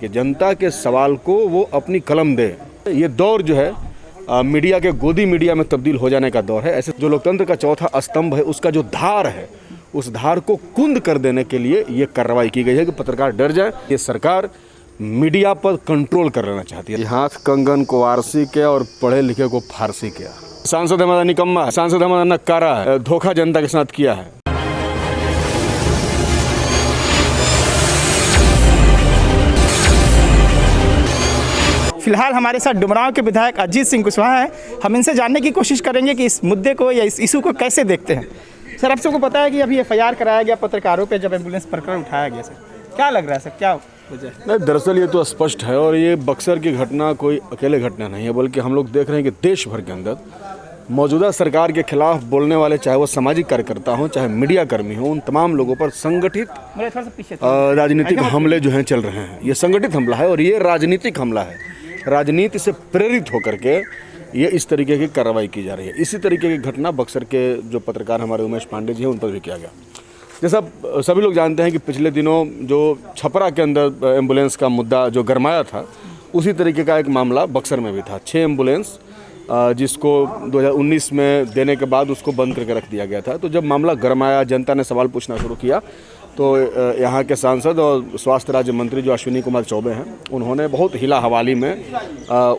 कि जनता के सवाल को वो अपनी कलम दे। ये दौर जो है मीडिया के गोदी मीडिया में तब्दील हो जाने का दौर है। ऐसे जो लोकतंत्र का चौथा स्तंभ है उसका जो धार है उस धार को कुंद कर देने के लिए ये कार्रवाई की गई है कि पत्रकार डर जाए। ये सरकार मीडिया पर कंट्रोल कर लेना चाहती है। हाथ कंगन को आरसी किया और पढ़े लिखे को फारसी किया। सांसद हमारा निकम्मा है, सांसद हमारा नक्कारा है, धोखा जनता के साथ किया है। फिलहाल हमारे साथ डुमरांव के विधायक अजीत सिंह कुशवाहा है। हम इनसे जानने की कोशिश करेंगे कि इस मुद्दे को या इस इशू को कैसे देखते हैं। सर, आप सबको पता है कि अभी FIR कराया गया पत्रकारों पे जब एम्बुलेंस प्रकरण उठाया गया। सर, क्या लग रहा है? सर, क्या वजह है? नहीं, दरअसल ये तो स्पष्ट है और ये बक्सर की घटना कोई अकेले घटना नहीं है, बल्कि हम लोग देख रहे हैं कि देश भर के अंदर मौजूदा सरकार के खिलाफ बोलने वाले, चाहे वो सामाजिक कार्यकर्ता हों चाहे मीडिया कर्मी हों, उन तमाम लोगों पर संगठित राजनीतिक हमले जो हैं चल रहे हैं। ये संगठित हमला है और ये राजनीतिक हमला है। राजनीति से प्रेरित होकर के ये इस तरीके की कार्रवाई की जा रही है। इसी तरीके की घटना बक्सर के जो पत्रकार हमारे उमेश पांडे जी हैं उन पर भी किया गया। जैसा सभी लोग जानते हैं कि पिछले दिनों जो छपरा के अंदर एम्बुलेंस का मुद्दा जो गरमाया था, उसी तरीके का एक मामला बक्सर में भी था। 6 एम्बुलेंस जिसको 2019 में देने के बाद उसको बंद करके रख दिया गया था। तो जब मामला गरमाया, जनता ने सवाल पूछना शुरू किया, तो यहाँ के सांसद और स्वास्थ्य राज्य मंत्री जो अश्विनी कुमार चौबे हैं, उन्होंने बहुत हिला हवाली में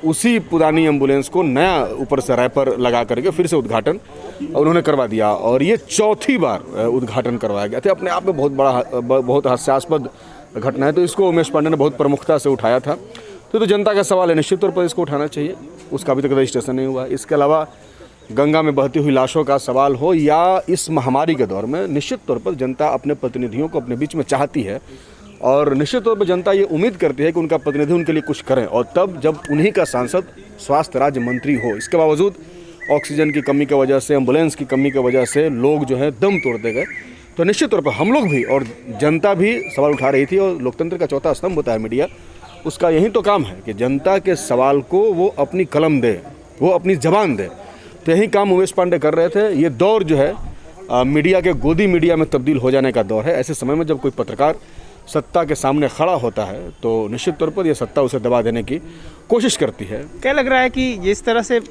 उसी पुरानी एम्बुलेंस को नया ऊपर से रैपर लगा करके फिर से उद्घाटन उन्होंने करवा दिया। और ये चौथी बार उद्घाटन करवाया गया था। अपने आप में बहुत हास्यास्पद घटना है। तो इसको उमेश पांडे ने बहुत प्रमुखता से उठाया था। तो जनता का सवाल है, निश्चित तौर पर इसको उठाना चाहिए। उसका अभी तक रजिस्ट्रेशन नहीं हुआ। इसके अलावा गंगा में बहती हुई लाशों का सवाल हो या इस महामारी के दौर में, निश्चित तौर पर जनता अपने प्रतिनिधियों को अपने बीच में चाहती है और निश्चित तौर पर जनता ये उम्मीद करती है कि उनका प्रतिनिधि उनके लिए कुछ करें। और तब जब उन्हीं का सांसद स्वास्थ्य राज्य मंत्री हो, इसके बावजूद ऑक्सीजन की कमी की वजह से, एम्बुलेंस की कमी की वजह से लोग जो है दम तोड़ते गए, तो निश्चित तौर पर हम लोग भी और जनता भी सवाल उठा रही थी। और लोकतंत्र का चौथा स्तंभ होता है मीडिया, उसका यही तो काम है कि जनता के सवाल को वो अपनी कलम दे, वो अपनी जबान दे। तो यही काम उमेश पांडे कर रहे थे। ये दौर जो है मीडिया के गोदी मीडिया में तब्दील हो जाने का दौर है। ऐसे समय में जब कोई पत्रकार सत्ता के सामने खड़ा होता है तो निश्चित तौर पर यह सत्ता उसे दबा देने की कोशिश करती है। क्या लग रहा है कि इस तरह से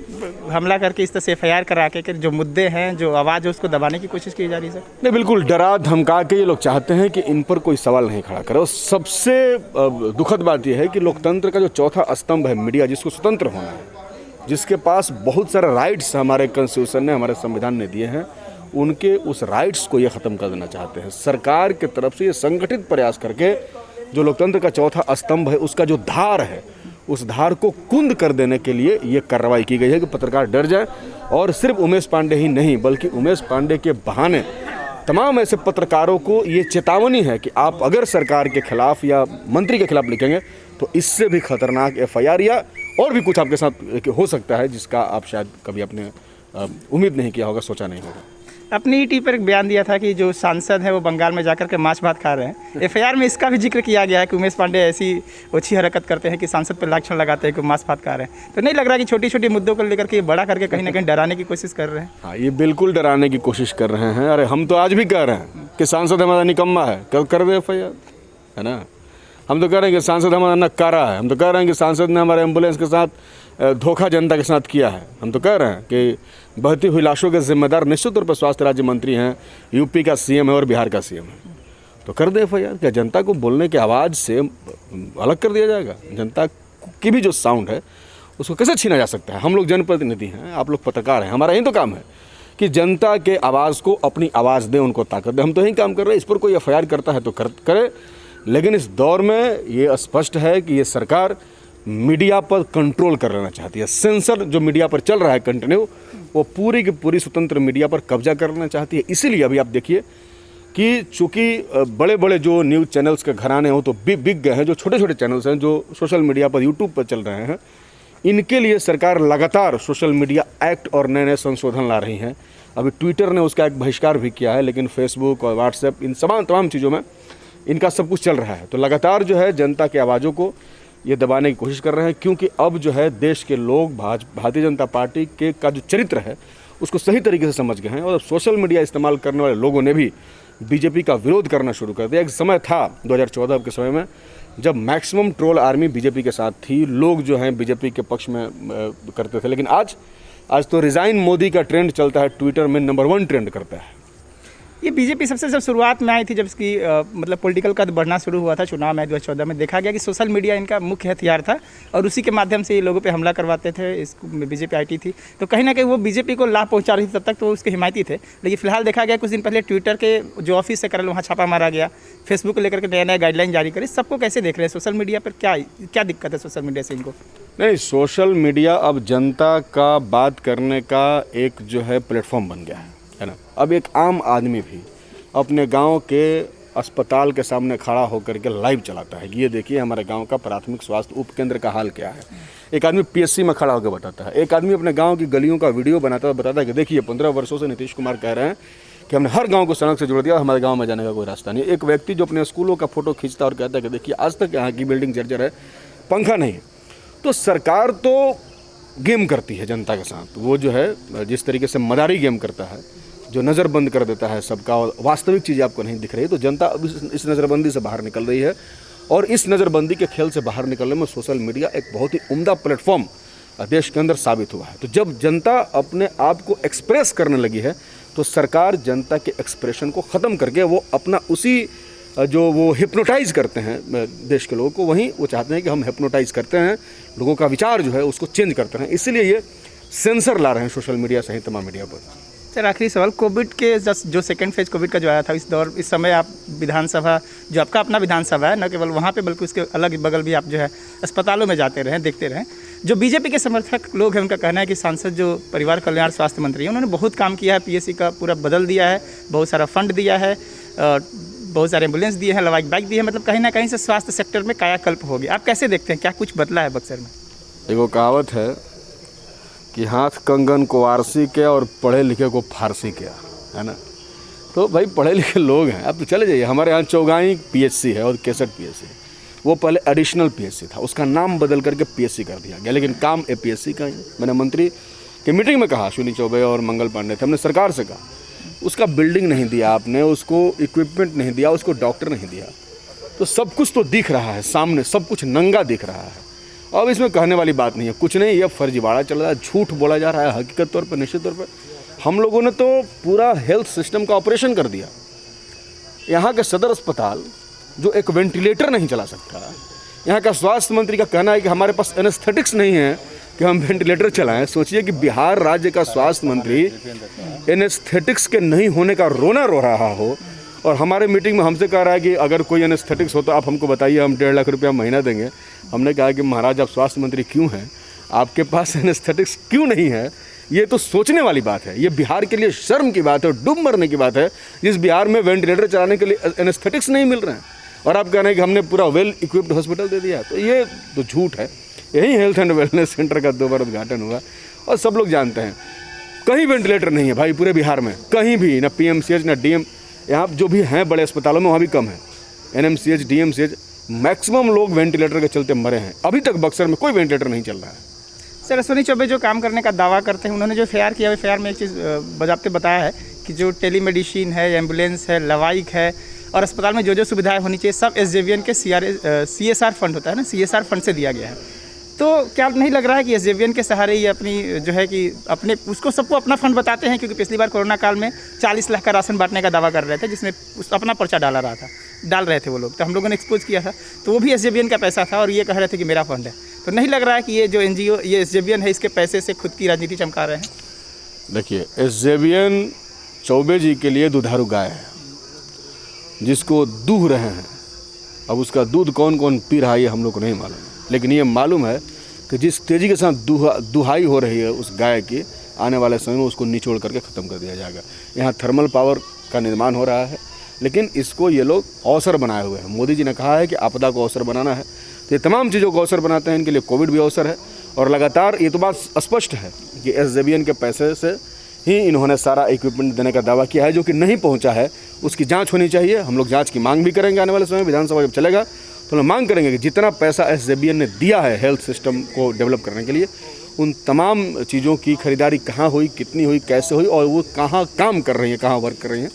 हमला करके, इस तरह से FIR करा के जो मुद्दे हैं, जो आवाज़ है, उसको दबाने की कोशिश की जा रही है? सर, नहीं, बिल्कुल डरा धमका के ये लोग चाहते हैं कि इन पर कोई सवाल नहीं खड़ा करे। और सबसे दुखद बात यह है कि लोकतंत्र का जो चौथा स्तंभ है मीडिया, जिसको स्वतंत्र होना है, जिसके पास बहुत सारे राइट्स हमारे कॉन्स्टिट्यूशन ने, हमारे संविधान ने दिए हैं, उनके उस राइट्स को ये ख़त्म कर देना चाहते हैं। सरकार की तरफ से ये संगठित प्रयास करके जो लोकतंत्र का चौथा स्तंभ है उसका जो धार है उस धार को कुंद कर देने के लिए ये कार्रवाई की गई है कि पत्रकार डर जाए। और सिर्फ उमेश पांडे ही नहीं, बल्कि उमेश पांडे के बहाने तमाम ऐसे पत्रकारों को ये चेतावनी है कि आप अगर सरकार के खिलाफ या मंत्री के खिलाफ लिखेंगे तो इससे भी खतरनाक FIR या और भी कुछ आपके साथ हो सकता है, जिसका आप शायद कभी अपने उम्मीद नहीं किया होगा, सोचा नहीं होगा। अपनी ही टीवी पर एक बयान दिया था कि जो सांसद है वो बंगाल में जाकर के माछ भात खा रहे हैं। FIR में इसका भी जिक्र किया गया है कि उमेश पांडे ऐसी ओछी हरकत करते हैं कि सांसद पर लाछन लगाते हैं कि माछ भात खा रहे हैं। तो नहीं लग रहा कि छोटी छोटी मुद्दों को लेकर के बड़ा करके कहीं ना कहीं डराने की कोशिश कर रहे हैं? हाँ, ये बिल्कुल डराने की कोशिश कर रहे हैं। अरे हम तो आज भी कह रहे हैं कि सांसद हमारा निकम्मा है, कर दे FIR, है ना। हम तो कह रहे हैं कि सांसद हमारा नक्कारा है। हम तो कह रहे हैं कि सांसद ने हमारे एम्बुलेंस के साथ धोखा जनता के साथ किया है। हम तो कह रहे हैं कि बहती हुई लाशों के जिम्मेदार निश्चित तौर पर स्वास्थ्य राज्य मंत्री हैं, यूपी का CM है और बिहार का CM है। तो कर दे FIR। क्या जनता को बोलने की आवाज़ से अलग कर दिया जाएगा? जनता की भी जो साउंड है उसको कैसे छीना जा सकता है? हम लोग जनप्रतिनिधि हैं, आप लोग पत्रकार हैं, हमारा यही तो काम है कि जनता के आवाज़ को अपनी आवाज़ दें, उनको ताकत दें। हम तो यही काम कर रहे हैं। इस पर कोई FIR करता है तो करे, लेकिन इस दौर में ये स्पष्ट है कि ये सरकार मीडिया पर कंट्रोल कर लेना चाहती है। सेंसर जो मीडिया पर चल रहा है कंटिन्यू, वो पूरी की पूरी स्वतंत्र मीडिया पर कब्जा कर लेना चाहती है। इसीलिए अभी आप देखिए कि चूँकि बड़े बड़े जो न्यूज़ चैनल्स के घराने हों तो बिक गए हैं, जो छोटे छोटे चैनल्स हैं जो सोशल मीडिया पर, यूट्यूब पर चल रहे हैं, इनके लिए सरकार लगातार सोशल मीडिया एक्ट और नए नए संशोधन ला रही हैं। अभी ट्विटर ने उसका एक बहिष्कार भी किया है, लेकिन फेसबुक और व्हाट्सएप, इन तमाम चीज़ों में इनका सब कुछ चल रहा है। तो लगातार जो है जनता की आवाज़ों को ये दबाने की कोशिश कर रहे हैं, क्योंकि अब जो है देश के लोग भारतीय जनता पार्टी के का जो चरित्र है उसको सही तरीके से समझ गए हैं। और अब सोशल मीडिया इस्तेमाल करने वाले लोगों ने भी बीजेपी का विरोध करना शुरू कर दिया। एक समय था 2014 के समय में जब मैक्सिमम ट्रोल आर्मी बीजेपी के साथ थी, लोग जो हैं बीजेपी के पक्ष में करते थे, लेकिन आज तो रिज़ाइन मोदी का ट्रेंड चलता है, ट्विटर में नंबर 1 ट्रेंड करता है। ये बीजेपी सबसे जब शुरुआत में आई थी, जब इसकी मतलब पॉलिटिकल कद बढ़ना शुरू हुआ था चुनाव में 2014 में, देखा गया कि सोशल मीडिया इनका मुख्य हथियार था और उसी के माध्यम से ये लोगों पे हमला करवाते थे। इस बीजेपी आईटी थी, तो कहीं ना कहीं वो बीजेपी को लाभ पहुंचा रही थी, तब तक तो उसके हिमायती थे। लेकिन फिलहाल देखा गया कुछ दिन पहले ट्विटर के जो ऑफिस से करल वहाँ छापा मारा गया, फेसबुक को लेकर के नया नया गाइडलाइन जारी करी। सबको कैसे देख रहे हैं सोशल मीडिया पर, क्या दिक्कत है सोशल मीडिया से इनको? नहीं, सोशल मीडिया अब जनता का बात करने का एक जो है प्लेटफॉर्म बन गया है ना। अब एक आम आदमी भी अपने गांव के अस्पताल के सामने खड़ा होकर के लाइव चलाता है, ये देखिए हमारे गांव का प्राथमिक स्वास्थ्य उपकेंद्र का हाल क्या है। एक आदमी पीएससी में खड़ा होकर बताता है, एक आदमी अपने गांव की गलियों का वीडियो बनाता है, बताता है कि देखिए 15 वर्षों से नीतीश कुमार कह रहे हैं कि हमने हर गांव को सड़क से जोड़ दिया, हमारे गांव में जाने का कोई रास्ता नहीं। एक व्यक्ति जो अपने स्कूलों का फोटो खींचता है और कहता है कि देखिए आज तक यहाँ की बिल्डिंग जर्जर है, पंखा नहीं है। तो सरकार तो गेम करती है जनता के साथ, वो जो है जिस तरीके से मदारी गेम करता है, जो नज़रबंद कर देता है सबका, और वास्तविक चीज़ें आपको नहीं दिख रही, तो जनता अब इस नज़रबंदी से बाहर निकल रही है। और इस नज़रबंदी के खेल से बाहर निकलने में सोशल मीडिया एक बहुत ही उम्दा प्लेटफॉर्म देश के अंदर साबित हुआ है। तो जब जनता अपने आप को एक्सप्रेस करने लगी है, तो सरकार जनता के एक्सप्रेशन को ख़त्म करके वो अपना उसी जो वो हिप्नोटाइज़ करते हैं देश के लोगों को, वहीं वो चाहते हैं कि हम हिप्नोटाइज़ करते हैं, लोगों का विचार जो है उसको चेंज करते हैं। इसीलिए ये सेंसर ला रहे हैं सोशल मीडिया सहित तमाम मीडिया पर। सर आखिरी सवाल, कोविड के जो सेकंड फेज कोविड का जो आया था, इस समय आप विधानसभा, जो आपका अपना विधानसभा है, न केवल वहाँ पे बल्कि उसके अलग बगल भी आप जो है अस्पतालों में जाते रहें, देखते रहें। जो बीजेपी के समर्थक लोग हैं उनका कहना है कि सांसद जो परिवार कल्याण स्वास्थ्य मंत्री हैं, उन्होंने बहुत काम किया है, पीएससी का पूरा बदल दिया है, बहुत सारा फंड दिया है, बहुत सारे एम्बुलेंस दिए हैं, लवाइक बाइक दिए हैं, मतलब कहीं ना कहीं से स्वास्थ्य सेक्टर में कायाकल्प हो गया। आप कैसे देखते हैं, क्या कुछ बदला है बक्सर में? एगो कहावत है कि हाथ कंगन को आरसी के और पढ़े लिखे को फारसी के, है ना। तो भाई पढ़े लिखे लोग हैं, अब तो चले जाइए, हमारे यहाँ चौगाई पीएचसी है और केसट पीएचसी, वो पहले एडिशनल पीएचसी था, उसका नाम बदल करके पीएचसी कर दिया गया, लेकिन काम एपीएससी का ही। मैंने मंत्री की मीटिंग में कहा, अश्विनी चौबे और मंगल पांडे थे, हमने सरकार से कहा उसका बिल्डिंग नहीं दिया आपने, उसको इक्विपमेंट नहीं दिया, उसको डॉक्टर नहीं दिया, तो सब कुछ तो दिख रहा है सामने, सब कुछ नंगा दिख रहा है। अब इसमें कहने वाली बात नहीं है, कुछ नहीं, ये फर्जीवाड़ा चल रहा है, झूठ बोला जा रहा है। हकीकत तौर पर, निश्चित तौर पर हम लोगों ने तो पूरा हेल्थ सिस्टम का ऑपरेशन कर दिया। यहाँ के सदर अस्पताल जो एक वेंटिलेटर नहीं चला सकता, यहाँ का स्वास्थ्य मंत्री का कहना है कि हमारे पास एनेस्थेटिक्स नहीं है कि हम वेंटिलेटर चलाएं। सोचिए कि बिहार राज्य का स्वास्थ्य मंत्री एनेस्थेटिक्स के नहीं होने का रोना रो रहा हो, और हमारे मीटिंग में हमसे कह रहा है कि अगर कोई एनेस्थेटिक्स हो तो आप हमको बताइए, हम 1.5 लाख रुपया महीना देंगे। हमने कहा कि महाराज आप स्वास्थ्य मंत्री क्यों हैं, आपके पास एनेस्थेटिक्स क्यों नहीं है? ये तो सोचने वाली बात है, ये बिहार के लिए शर्म की बात है, डूब मरने की बात है, जिस बिहार में वेंटिलेटर चलाने के लिए एनेस्थेटिक्स नहीं मिल रहे हैं, और आप कह रहे हैं कि हमने पूरा वेल इक्विप्ड हॉस्पिटल दे दिया। तो ये तो झूठ है। यही हेल्थ एंड वेलनेस सेंटर का 2 बार उद्घाटन हुआ और सब लोग जानते हैं, कहीं वेंटिलेटर नहीं है भाई पूरे बिहार में, कहीं भी, ना पीएमसीएच ना डीएम, यहाँ जो भी हैं बड़े अस्पतालों में वहाँ भी कम है, एनएमसीएच डीएमसीएच, मैक्सिमम लोग वेंटिलेटर के चलते मरे हैं। अभी तक बक्सर में कोई वेंटिलेटर नहीं चल रहा है। सर अश्विनी चौबे जो काम करने का दावा करते हैं, उन्होंने जो एफआईआर किया, एफआईआर में एक चीज़ बजाबते बताया है कि जो टेलीमेडिसिन है, एम्बुलेंस है, लवाइक है और अस्पताल में जो जो सुविधाएं होनी चाहिए, सब एसजेवीएन के CSR फंड होता है ना, CSR फंड से दिया गया है। तो क्या नहीं लग रहा है कि एसजेवीएन के सहारे ये अपनी जो है कि अपने उसको सबको अपना फंड बताते हैं? क्योंकि पिछली बार कोरोना काल में 40 लाख का राशन बांटने का दावा कर रहे थे, जिसमें अपना पर्चा डाल रहे थे वो लोग, तो हम लोगों ने एक्सपोज किया था, तो वो भी एसजेवीएन का पैसा था और ये कह रहे थे कि मेरा फंड है। तो नहीं लग रहा है कि ये जो एनजीओ, ये एसजेवीएन है, इसके पैसे से खुद की राजनीति चमका रहे हैं? देखिए, एसजेवीएन चौबे जी के लिए दुधारू गाय है, जिसको दूह रहे हैं। अब उसका दूध कौन कौन पी रहा है ये हम लोग को नहीं मालूम, लेकिन ये मालूम है कि जिस तेज़ी के साथ दुहाई हो रही है उस गाय की, आने वाले समय में उसको निचोड़ करके ख़त्म कर दिया जाएगा। यहाँ थर्मल पावर का निर्माण हो रहा है, लेकिन इसको ये लोग अवसर बनाए हुए हैं। मोदी जी ने कहा है कि आपदा को अवसर बनाना है, तो ये तमाम चीज़ों को अवसर बनाते हैं। इनके लिए कोविड भी अवसर है, और लगातार ये तो बात स्पष्ट है कि एसजेवीएन के पैसे से ही इन्होंने सारा इक्विपमेंट देने का दावा किया है, जो कि नहीं पहुंचा है। उसकी जांच होनी चाहिए। हम लोग जांच की मांग भी करेंगे आने वाले समय, विधानसभा जब चलेगा तो हम मांग करेंगे कि जितना पैसा एसजेवीएन ने दिया है हेल्थ सिस्टम को डेवलप करने के लिए, उन तमाम चीज़ों की खरीदारी कहाँ हुई, कितनी हुई, कैसे हुई, और वो कहाँ काम कर रही हैं, कहाँ वर्क कर रही हैं।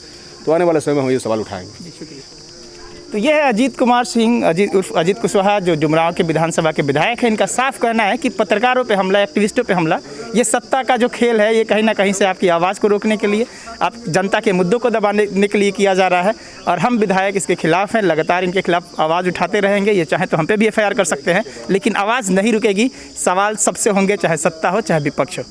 तो आने वाले समय में हम ये सवाल उठाएंगे। जी शुक्रिया। तो ये है अजीत कुमार सिंह, अजीत कुशवाहा, जो डुमरांव के विधानसभा के विधायक हैं। इनका साफ कहना है कि पत्रकारों पे हमला, एक्टिविस्टों पे हमला, ये सत्ता का जो खेल है, ये कहीं ना कहीं से आपकी आवाज़ को रोकने के लिए, आप जनता के मुद्दों को दबाने के लिए किया जा रहा है। और हम विधायक इसके खिलाफ हैं, लगातार इनके खिलाफ आवाज़ उठाते रहेंगे। ये चाहे तो हम पे भी FIR कर सकते हैं, लेकिन आवाज़ नहीं रुकेगी। सवाल सबसे होंगे, चाहे सत्ता हो चाहे विपक्ष हो।